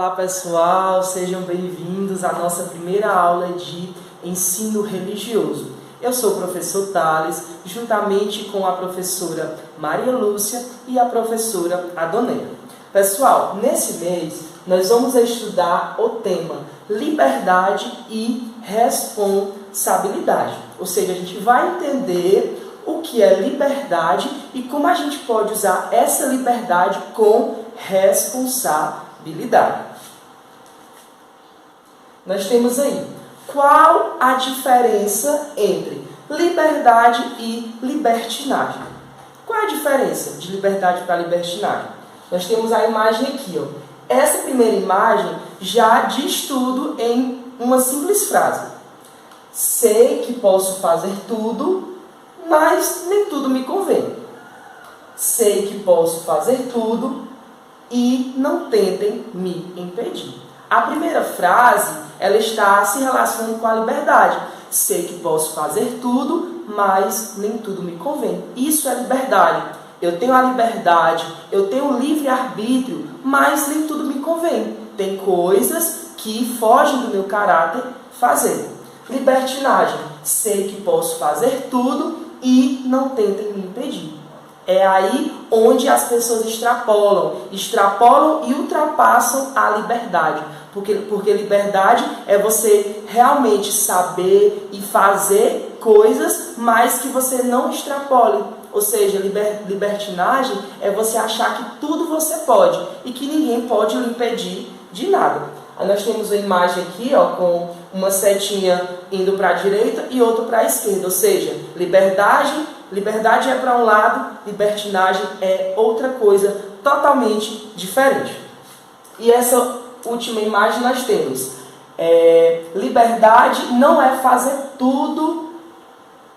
Olá pessoal, sejam bem-vindos à nossa primeira aula de ensino religioso. Eu sou o professor Thales, juntamente com a professora Maria Lúcia e a professora Adonera. Pessoal, nesse mês nós vamos estudar o tema liberdade e responsabilidade. Ou seja, a gente vai entender o que é liberdade e como a gente pode usar essa liberdade com responsabilidade. Nós temos aí, qual a diferença entre liberdade e libertinagem? Qual é a diferença de liberdade para libertinagem? Nós temos a imagem aqui, ó. Essa primeira imagem já diz tudo em uma simples frase. Sei que posso fazer tudo, mas nem tudo me convém. Sei que posso fazer tudo e não tentem me impedir. A primeira frase, ela está se relacionando com a liberdade. Sei que posso fazer tudo, mas nem tudo me convém. Isso é liberdade. Eu tenho a liberdade, eu tenho o livre-arbítrio, mas nem tudo me convém. Tem coisas que fogem do meu caráter fazer. Libertinagem. Sei que posso fazer tudo e não tentem me impedir. É aí onde as pessoas extrapolam e ultrapassam a liberdade. Porque liberdade é você realmente saber e fazer coisas, mas que você não extrapole. Ou seja, libertinagem é você achar que tudo você pode e que ninguém pode lhe impedir de nada. Aí nós temos uma imagem aqui, ó, com uma setinha indo para a direita e outra para a esquerda. Ou seja, liberdade é para um lado, libertinagem é outra coisa totalmente diferente. E essa última imagem nós temos. Liberdade não é fazer tudo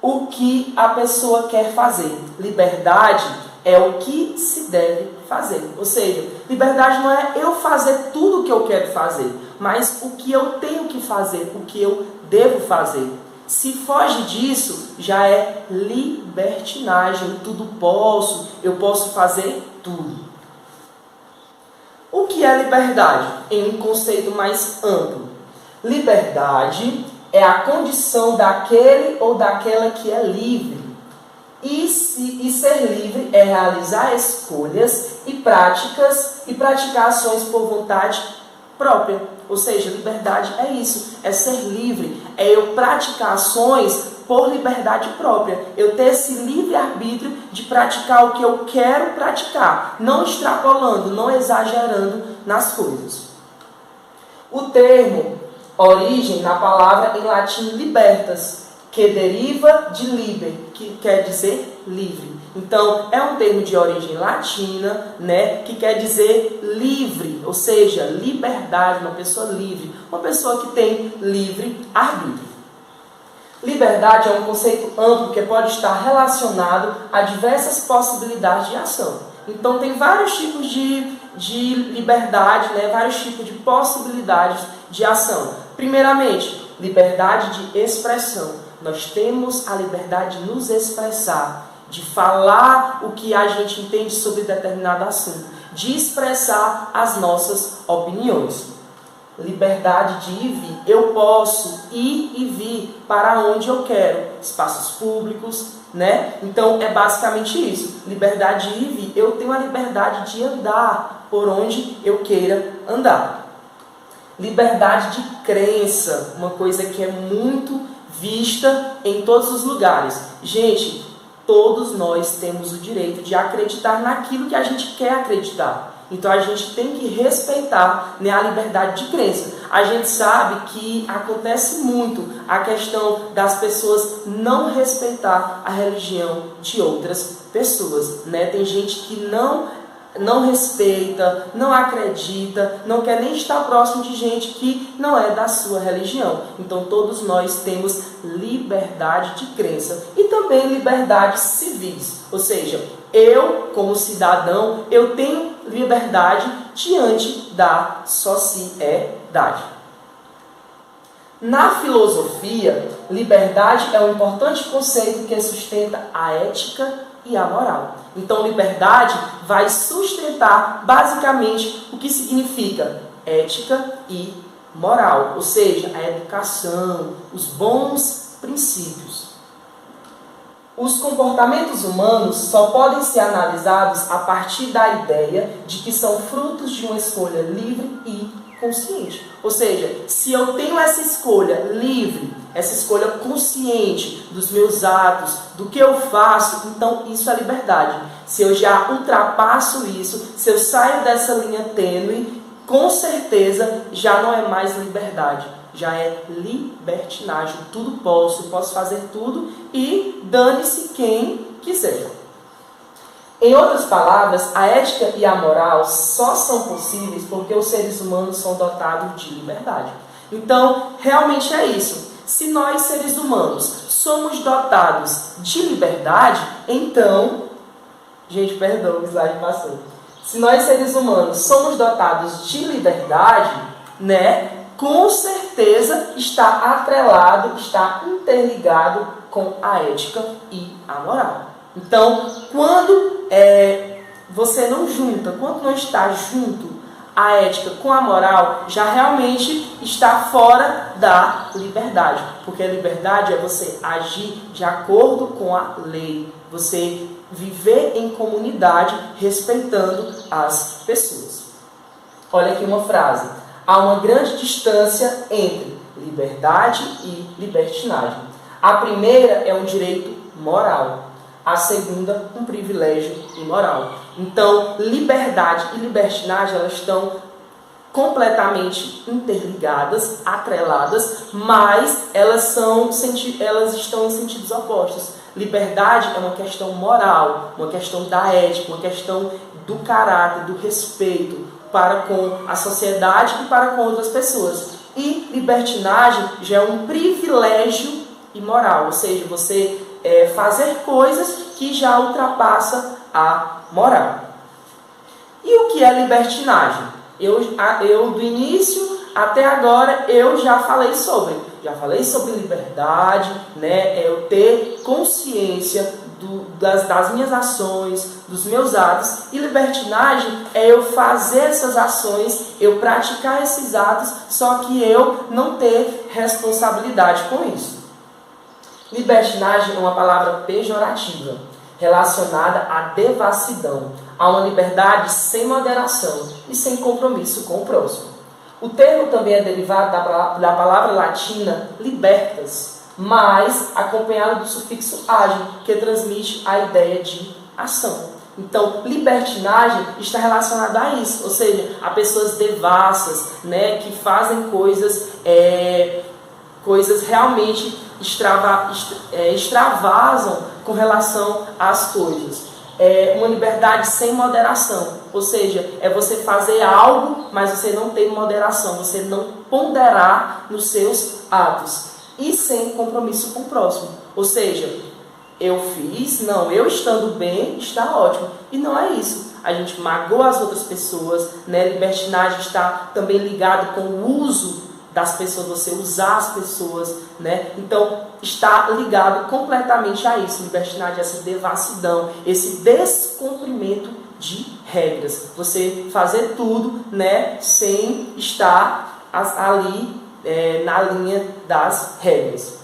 o que a pessoa quer fazer. Liberdade é o que se deve fazer. Ou seja, liberdade não é eu fazer tudo o que eu quero fazer, mas o que eu tenho que fazer, o que eu devo fazer. Se foge disso, já é libertinagem. Eu posso fazer tudo. O que é liberdade? Em um conceito mais amplo. Liberdade é a condição daquele ou daquela que é livre. E ser livre é realizar escolhas e praticar ações por vontade própria. Ou seja, liberdade é isso, é ser livre, é eu praticar ações por liberdade própria. Eu ter esse livre-arbítrio de praticar o que eu quero praticar, não extrapolando, não exagerando nas coisas. O termo origem na palavra em latim libertas, que deriva de liber, que quer dizer livre. Então, é um termo de origem latina, né, que quer dizer livre, ou seja, liberdade, uma pessoa livre, uma pessoa que tem livre arbítrio. Liberdade é um conceito amplo que pode estar relacionado a diversas possibilidades de ação. Então, tem vários tipos de liberdade, né, vários tipos de possibilidades de ação. Primeiramente, liberdade de expressão. Nós temos a liberdade de nos expressar, de falar o que a gente entende sobre determinado assunto, de expressar as nossas opiniões. Liberdade de ir e vir. Eu posso ir e vir para onde eu quero. Espaços públicos, né? Então, é basicamente isso. Liberdade de ir e vir. Eu tenho a liberdade de andar por onde eu queira andar. Liberdade de crença. Uma coisa que é muito vista em todos os lugares. Gente, todos nós temos o direito de acreditar naquilo que a gente quer acreditar. Então a gente tem que respeitar, né, a liberdade de crença. A gente sabe que acontece muito a questão das pessoas não respeitar a religião de outras pessoas, né? Tem gente que não respeita, não acredita, não quer nem estar próximo de gente que não é da sua religião. Então todos nós temos liberdade de crença e também liberdades civis. Ou seja, eu, como cidadão, eu tenho liberdade diante da sociedade. Na filosofia, liberdade é um importante conceito que sustenta a ética e a moral. Então, liberdade vai sustentar basicamente o que significa ética e moral, ou seja, a educação, os bons princípios. Os comportamentos humanos só podem ser analisados a partir da ideia de que são frutos de uma escolha livre e consciente. Ou seja, se eu tenho essa escolha livre, essa escolha consciente dos meus atos, do que eu faço, então isso é liberdade. Se eu já ultrapasso isso, se eu saio dessa linha tênue, com certeza já não é mais liberdade. Já é libertinagem. Tudo posso fazer tudo e dane-se quem quiser. Em outras palavras, a ética e a moral só são possíveis porque os seres humanos são dotados de liberdade. Então, realmente é isso. Se nós, seres humanos, somos dotados de liberdade, então... Gente, perdão, o slide passou. Se nós, seres humanos, somos dotados de liberdade, né? Com certeza está atrelado, está interligado com a ética e a moral. Então, quando você não junta, quando não está junto a ética com a moral, já realmente está fora da liberdade. Porque a liberdade é você agir de acordo com a lei, você viver em comunidade respeitando as pessoas. Olha aqui uma frase. Há uma grande distância entre liberdade e libertinagem. A primeira é um direito moral. A segunda, um privilégio imoral. Então, liberdade e libertinagem, elas estão completamente interligadas, atreladas, mas elas estão em sentidos opostos. Liberdade é uma questão moral, uma questão da ética, uma questão do caráter, do respeito para com a sociedade e para com outras pessoas. E libertinagem já é um privilégio imoral, ou seja, você fazer coisas que já ultrapassa a moral. E o que é libertinagem? Eu do início até agora eu já falei sobre liberdade, né? Eu ter consciência das minhas ações, dos meus atos. E libertinagem é eu fazer essas ações, eu praticar esses atos, só que eu não ter responsabilidade com isso. Libertinagem é uma palavra pejorativa, relacionada à devassidão, a uma liberdade sem moderação e sem compromisso com o próximo. O termo também é derivado da palavra latina libertas, mas acompanhado do sufixo agem, que transmite a ideia de ação. Então, libertinagem está relacionada a isso, ou seja, a pessoas devassas, né, que fazem coisas realmente extravasam com relação às coisas. É uma liberdade sem moderação, ou seja, é você fazer algo, mas você não tem moderação, você não ponderar nos seus atos e sem compromisso com o próximo. Ou seja, eu estando bem, está ótimo. E não é isso. A gente magoa as outras pessoas, né? Libertinagem está também ligado com o uso das pessoas, você usar as pessoas, né? Então, está ligado completamente a isso. Libertinagem é essa devassidão, esse descumprimento de regras. Você fazer tudo, né, sem estar ali na linha das regras.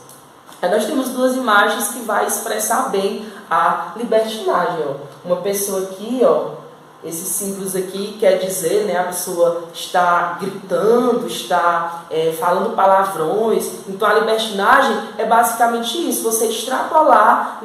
Aí nós temos duas imagens que vai expressar bem a libertinagem. Ó. Uma pessoa aqui, ó, esses símbolos aqui quer dizer, né, a pessoa está gritando, está falando palavrões. Então a libertinagem é basicamente isso, você extrapolar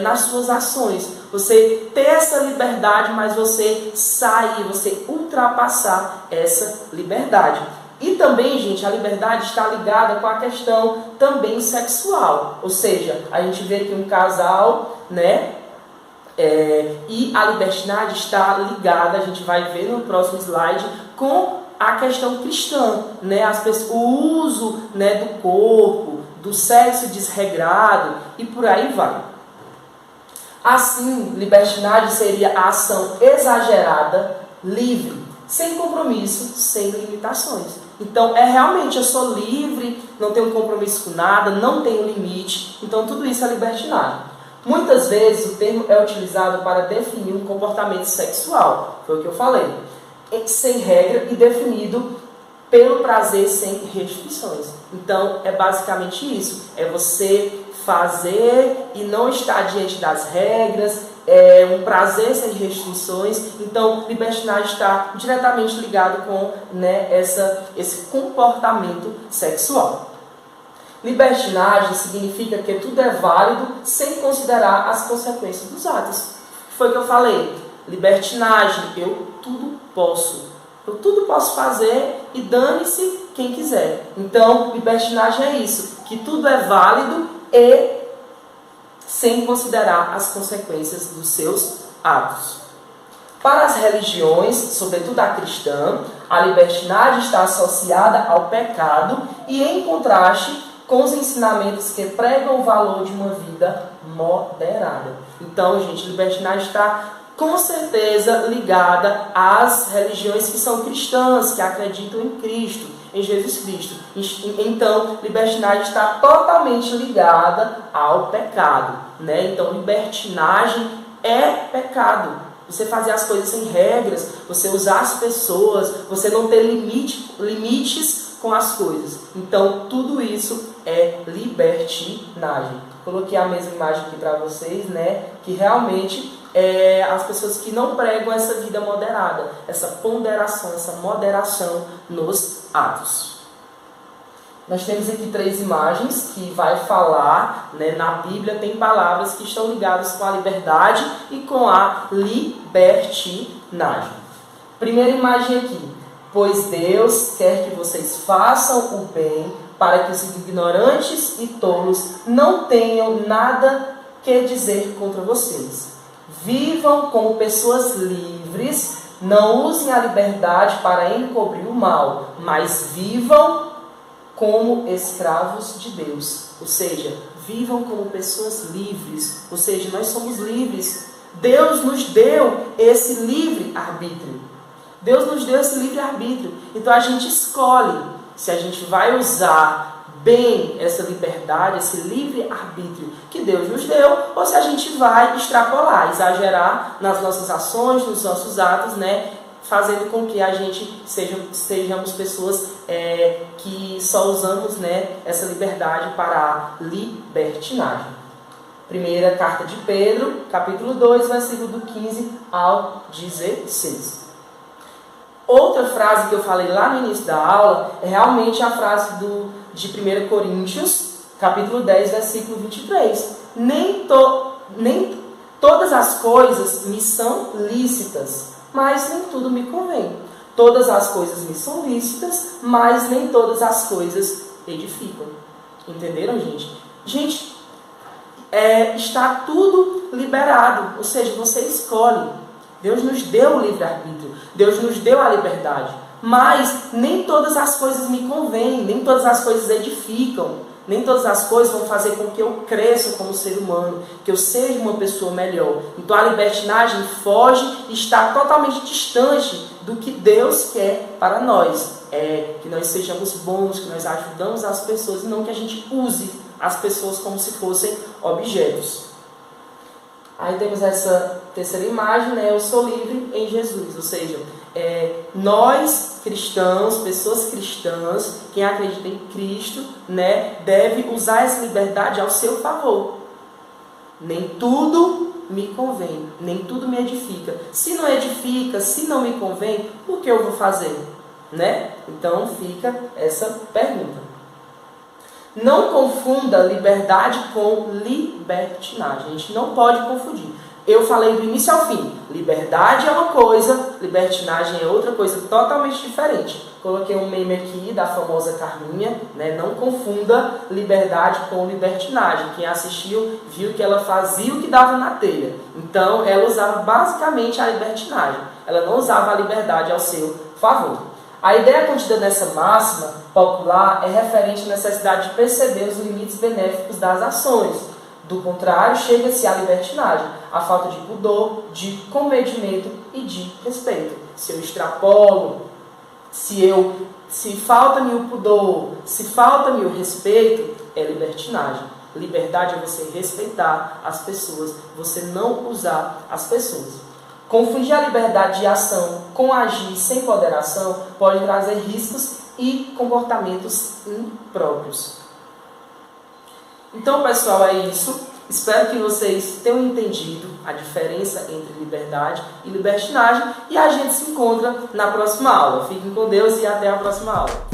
nas suas ações. Você ter essa liberdade, mas você sair, você ultrapassar essa liberdade. E também, gente, a liberdade está ligada com a questão também sexual. Ou seja, a gente vê aqui um casal, né? E a libertinagem está ligada, a gente vai ver no próximo slide, com a questão cristã, né? O uso, né, do corpo, do sexo desregrado e por aí vai. Assim, libertinagem seria a ação exagerada, livre, sem compromisso, sem limitações. Então, realmente, eu sou livre, não tenho compromisso com nada, não tenho limite. Então, tudo isso é libertinagem. Muitas vezes, o termo é utilizado para definir um comportamento sexual. Foi o que eu falei. Sem regra e definido pelo prazer sem restrições. Então, é basicamente isso. É você fazer e não estar diante das regras, é um prazer sem restrições. Então, libertinagem está diretamente ligado com, né, esse comportamento sexual. Libertinagem significa que tudo é válido sem considerar as consequências dos atos. Foi o que eu falei. Libertinagem, eu tudo posso. Eu tudo posso fazer e dane-se quem quiser. Então, libertinagem é isso, que tudo é válido e sem considerar as consequências dos seus atos. Para as religiões, sobretudo a cristã, a libertinagem está associada ao pecado e em contraste com os ensinamentos que pregam o valor de uma vida moderada. Então, gente, libertinagem está com certeza ligada às religiões que são cristãs, que acreditam em Cristo, em Jesus Cristo. Então, libertinagem está totalmente ligada ao pecado, né? Então, libertinagem é pecado. Você fazer as coisas sem regras, você usar as pessoas, você não ter limites com as coisas. Então, tudo isso é libertinagem. Coloquei a mesma imagem aqui para vocês, né? Que realmente as pessoas que não pregam essa vida moderada, essa ponderação, essa moderação nos atos. Nós temos aqui 3 imagens que vai falar, né, na Bíblia tem palavras que estão ligadas com a liberdade e com a libertinagem. Primeira imagem aqui. Pois Deus quer que vocês façam o bem para que os ignorantes e tolos não tenham nada que dizer contra vocês. Vivam como pessoas livres, não usem a liberdade para encobrir o mal, mas vivam como escravos de Deus. Ou seja, vivam como pessoas livres. Ou seja, nós somos livres. Deus nos deu esse livre-arbítrio. Deus nos deu esse livre-arbítrio. Então a gente escolhe se a gente vai usar bem essa liberdade, esse livre-arbítrio que Deus nos deu, ou se a gente vai extrapolar, exagerar nas nossas ações, nos nossos atos, né? Fazendo com que a gente sejamos pessoas que só usamos, né, essa liberdade para a libertinagem. Primeira carta de Pedro, capítulo 2, versículo do 15 ao 16. Outra frase que eu falei lá no início da aula é realmente a frase de 1 Coríntios, capítulo 10, versículo 23. Nem todas as coisas me são lícitas, mas nem tudo me convém. Todas as coisas me são lícitas, mas nem todas as coisas edificam. Entenderam, gente? Gente, está tudo liberado, ou seja, você escolhe. Deus nos deu o livre-arbítrio, Deus nos deu a liberdade, mas nem todas as coisas me convêm, nem todas as coisas edificam, nem todas as coisas vão fazer com que eu cresça como ser humano, que eu seja uma pessoa melhor. Então a libertinagem foge e está totalmente distante do que Deus quer para nós. Que nós sejamos bons, que nós ajudamos as pessoas e não que a gente use as pessoas como se fossem objetos. Aí temos essa terceira imagem, né? Eu sou livre em Jesus, ou seja, nós cristãos, pessoas cristãs, quem acredita em Cristo, né, deve usar essa liberdade ao seu favor. Nem tudo me convém, nem tudo me edifica. Se não edifica, se não me convém, por que eu vou fazer? Né? Então fica essa pergunta. Não confunda liberdade com libertinagem. A gente não pode confundir. Eu falei do início ao fim. Liberdade é uma coisa, libertinagem é outra coisa totalmente diferente. Coloquei um meme aqui da famosa Carminha, né? Não confunda liberdade com libertinagem. Quem assistiu viu que ela fazia o que dava na telha. Então ela usava basicamente a libertinagem. Ela não usava a liberdade ao seu favor. A ideia contida nessa máxima popular é referente à necessidade de perceber os limites benéficos das ações. Do contrário, chega-se à libertinagem, a falta de pudor, de comedimento e de respeito. Se eu extrapolo, se falta-me o pudor, se falta-me o respeito, é libertinagem. Liberdade é você respeitar as pessoas, você não usar as pessoas. Confundir a liberdade de ação com agir sem moderação pode trazer riscos e comportamentos impróprios. Então, pessoal, é isso. Espero que vocês tenham entendido a diferença entre liberdade e libertinagem e a gente se encontra na próxima aula. Fiquem com Deus e até a próxima aula.